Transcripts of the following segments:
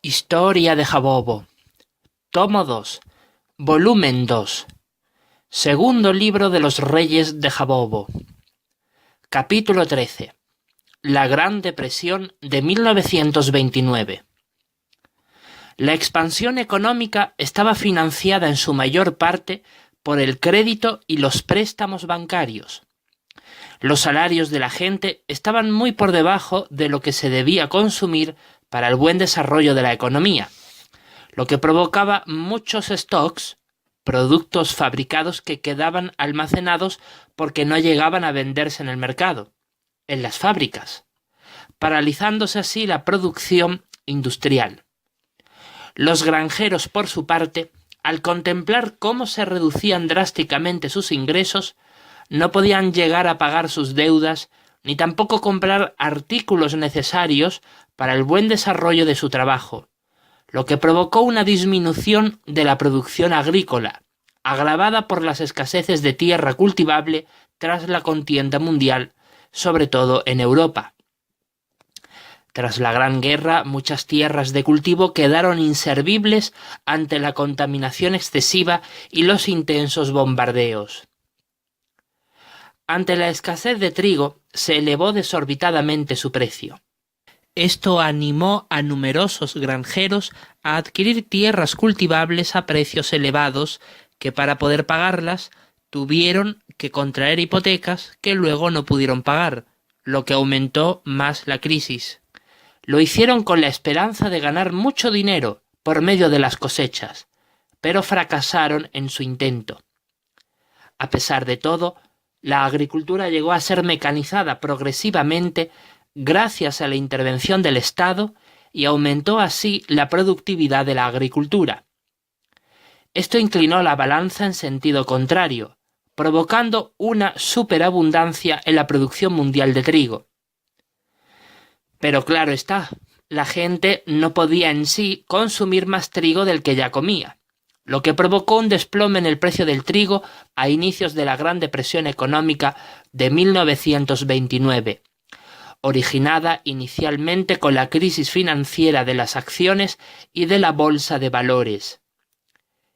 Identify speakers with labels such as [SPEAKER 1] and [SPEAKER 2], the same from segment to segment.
[SPEAKER 1] Historia de Jabobo. Tomo 2. Volumen 2. Segundo libro de los Reyes de Jabobo. Capítulo 13. La Gran Depresión de 1929. La expansión económica estaba financiada en su mayor parte por el crédito y los préstamos bancarios. Los salarios de la gente estaban muy por debajo de lo que se debía consumir para el buen desarrollo de la economía, lo que provocaba muchos stocks, productos fabricados que quedaban almacenados porque no llegaban a venderse en el mercado, en las fábricas, paralizándose así la producción industrial. Los granjeros, por su parte, al contemplar cómo se reducían drásticamente sus ingresos, no podían llegar a pagar sus deudas ni tampoco comprar artículos necesarios para el buen desarrollo de su trabajo, lo que provocó una disminución de la producción agrícola, agravada por las escaseces de tierra cultivable tras la contienda mundial, sobre todo en Europa. Tras la Gran Guerra, muchas tierras de cultivo quedaron inservibles ante la contaminación excesiva y los intensos bombardeos. Ante la escasez de trigo, se elevó desorbitadamente su precio. Esto animó a numerosos granjeros a adquirir tierras cultivables a precios elevados que, para poder pagarlas, tuvieron que contraer hipotecas que luego no pudieron pagar, lo que aumentó más la crisis. Lo hicieron con la esperanza de ganar mucho dinero por medio de las cosechas, pero fracasaron en su intento. A pesar de todo, la agricultura llegó a ser mecanizada progresivamente gracias a la intervención del Estado y aumentó así la productividad de la agricultura. Esto inclinó la balanza en sentido contrario, provocando una superabundancia en la producción mundial de trigo. Pero claro está, la gente no podía en sí consumir más trigo del que ya comía, lo que provocó un desplome en el precio del trigo a inicios de la Gran Depresión Económica de 1929, originada inicialmente con la crisis financiera de las acciones y de la bolsa de valores.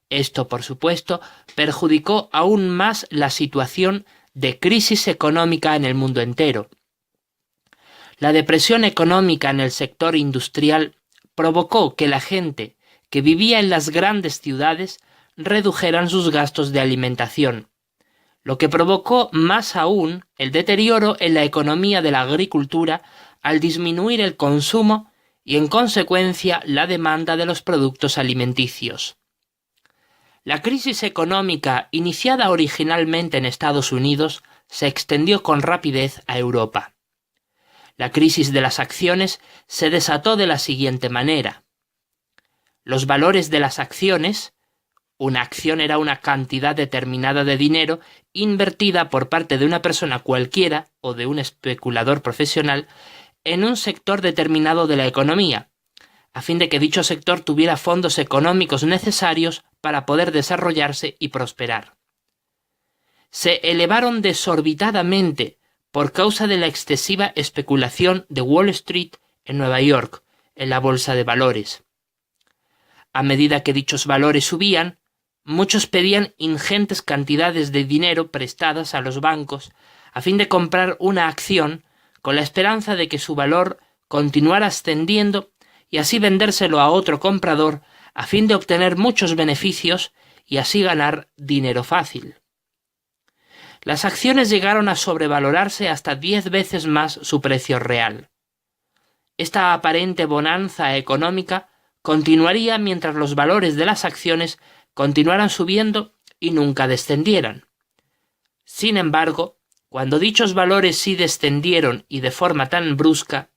[SPEAKER 1] Esto, por supuesto, perjudicó aún más la situación de crisis económica en el mundo entero. La depresión económica en el sector industrial provocó que la gente que vivía en las grandes ciudades redujeran sus gastos de alimentación, lo que provocó más aún el deterioro en la economía de la agricultura al disminuir el consumo y, en consecuencia, la demanda de los productos alimenticios. La crisis económica, iniciada originalmente en Estados Unidos, se extendió con rapidez a Europa. La crisis de las acciones se desató de la siguiente manera. Los valores de las acciones, una acción era una cantidad determinada de dinero invertida por parte de una persona cualquiera o de un especulador profesional en un sector determinado de la economía, a fin de que dicho sector tuviera fondos económicos necesarios para poder desarrollarse y prosperar. Se elevaron desorbitadamente por causa de la excesiva especulación de Wall Street en Nueva York, en la bolsa de valores. A medida que dichos valores subían, muchos pedían ingentes cantidades de dinero prestadas a los bancos a fin de comprar una acción con la esperanza de que su valor continuara ascendiendo y así vendérselo a otro comprador a fin de obtener muchos beneficios y así ganar dinero fácil. Las acciones llegaron a sobrevalorarse hasta 10 veces más su precio real. Esta aparente bonanza económica continuaría mientras los valores de las acciones continuaran subiendo y nunca descendieran. Sin embargo, cuando dichos valores sí descendieron y de forma tan brusca,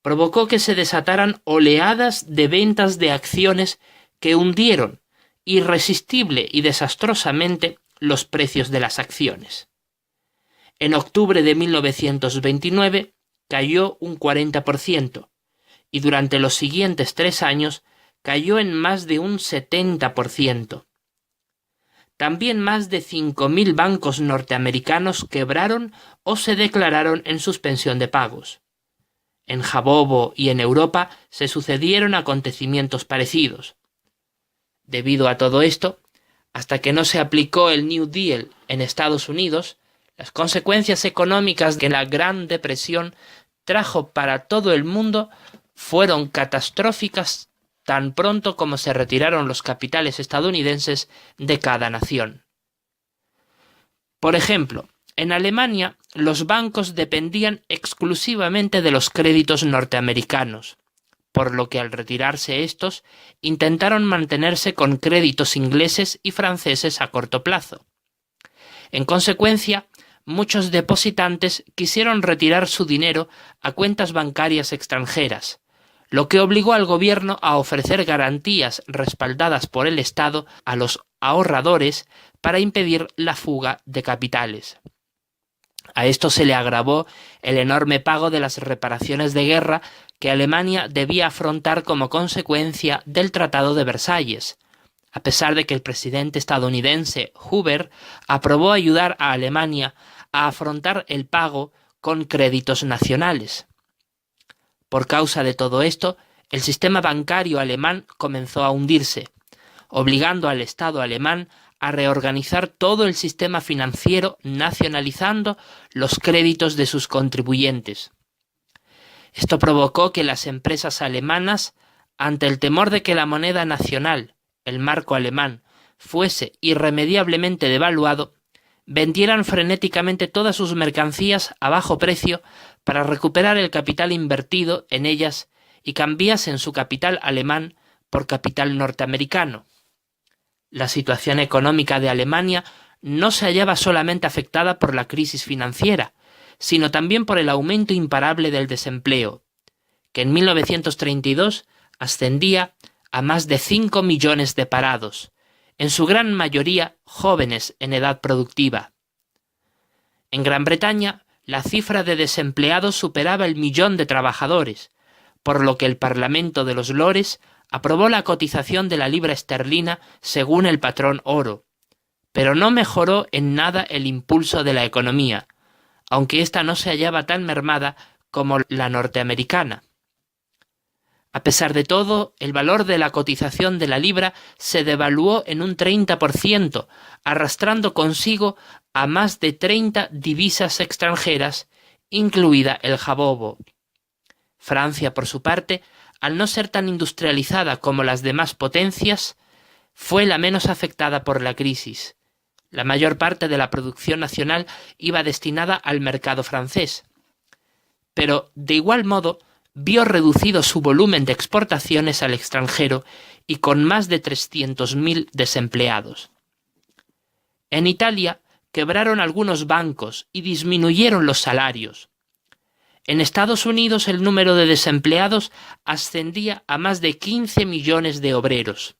[SPEAKER 1] provocó que se desataran oleadas de ventas de acciones que hundieron irresistible y desastrosamente los precios de las acciones. En octubre de 1929 cayó un 40% y durante los siguientes 3 años cayó en más de un 70%. También más de 5.000 bancos norteamericanos quebraron o se declararon en suspensión de pagos. En Jabobo y en Europa se sucedieron acontecimientos parecidos. Debido a todo esto, hasta que no se aplicó el New Deal en Estados Unidos, las consecuencias económicas que la Gran Depresión trajo para todo el mundo fueron catastróficas tan pronto como se retiraron los capitales estadounidenses de cada nación. Por ejemplo, en Alemania los bancos dependían exclusivamente de los créditos norteamericanos, por lo que al retirarse estos intentaron mantenerse con créditos ingleses y franceses a corto plazo. En consecuencia, muchos depositantes quisieron retirar su dinero a cuentas bancarias extranjeras, lo que obligó al gobierno a ofrecer garantías respaldadas por el Estado a los ahorradores para impedir la fuga de capitales. A esto se le agravó el enorme pago de las reparaciones de guerra que Alemania debía afrontar como consecuencia del Tratado de Versalles, a pesar de que el presidente estadounidense Hoover aprobó ayudar a Alemania a afrontar el pago con créditos nacionales. Por causa de todo esto, el sistema bancario alemán comenzó a hundirse, obligando al Estado alemán a reorganizar todo el sistema financiero nacionalizando los créditos de sus contribuyentes. Esto provocó que las empresas alemanas, ante el temor de que la moneda nacional, el marco alemán, fuese irremediablemente devaluado, vendieran frenéticamente todas sus mercancías a bajo precio para recuperar el capital invertido en ellas y cambiasen su capital alemán por capital norteamericano. La situación económica de Alemania no se hallaba solamente afectada por la crisis financiera, sino también por el aumento imparable del desempleo, que en 1932 ascendía a más de 5 millones de parados, en su gran mayoría jóvenes en edad productiva. En Gran Bretaña, la cifra de desempleados superaba el 1.000.000 de trabajadores, por lo que el Parlamento de los Lores aprobó la cotización de la libra esterlina según el patrón oro, pero no mejoró en nada el impulso de la economía, aunque ésta no se hallaba tan mermada como la norteamericana. A pesar de todo, el valor de la cotización de la libra se devaluó en un 30%, arrastrando consigo a más de 30 divisas extranjeras, incluida el jabobo. Francia, por su parte, al no ser tan industrializada como las demás potencias, fue la menos afectada por la crisis. La mayor parte de la producción nacional iba destinada al mercado francés. Pero, de igual modo, vio reducido su volumen de exportaciones al extranjero y con más de 300.000 desempleados. En Italia quebraron algunos bancos y disminuyeron los salarios. En Estados Unidos el número de desempleados ascendía a más de 15 millones de obreros.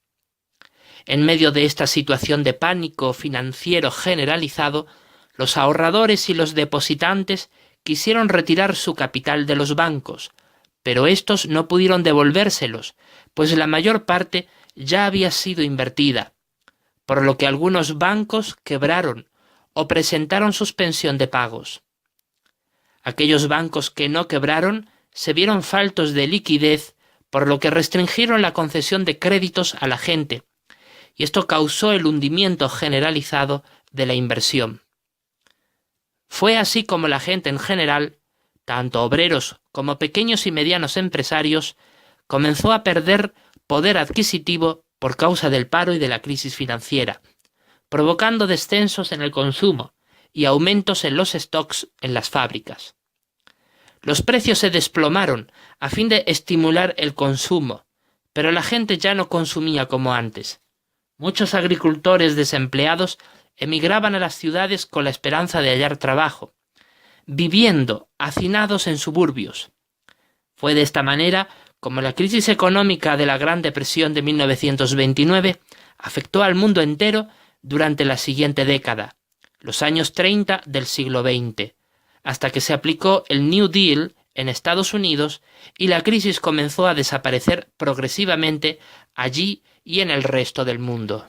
[SPEAKER 1] En medio de esta situación de pánico financiero generalizado, los ahorradores y los depositantes quisieron retirar su capital de los bancos, pero estos no pudieron devolvérselos, pues la mayor parte ya había sido invertida, por lo que algunos bancos quebraron o presentaron suspensión de pagos. Aquellos bancos que no quebraron se vieron faltos de liquidez, por lo que restringieron la concesión de créditos a la gente, y esto causó el hundimiento generalizado de la inversión. Fue así como la gente en general, tanto obreros como pequeños y medianos empresarios, comenzó a perder poder adquisitivo por causa del paro y de la crisis financiera, provocando descensos en el consumo y aumentos en los stocks en las fábricas. Los precios se desplomaron a fin de estimular el consumo, pero la gente ya no consumía como antes. Muchos agricultores desempleados emigraban a las ciudades con la esperanza de hallar trabajo, viviendo hacinados en suburbios. Fue de esta manera como la crisis económica de la Gran Depresión de 1929 afectó al mundo entero durante la siguiente década, los años 30 del siglo XX, hasta que se aplicó el New Deal en Estados Unidos y la crisis comenzó a desaparecer progresivamente allí y en el resto del mundo.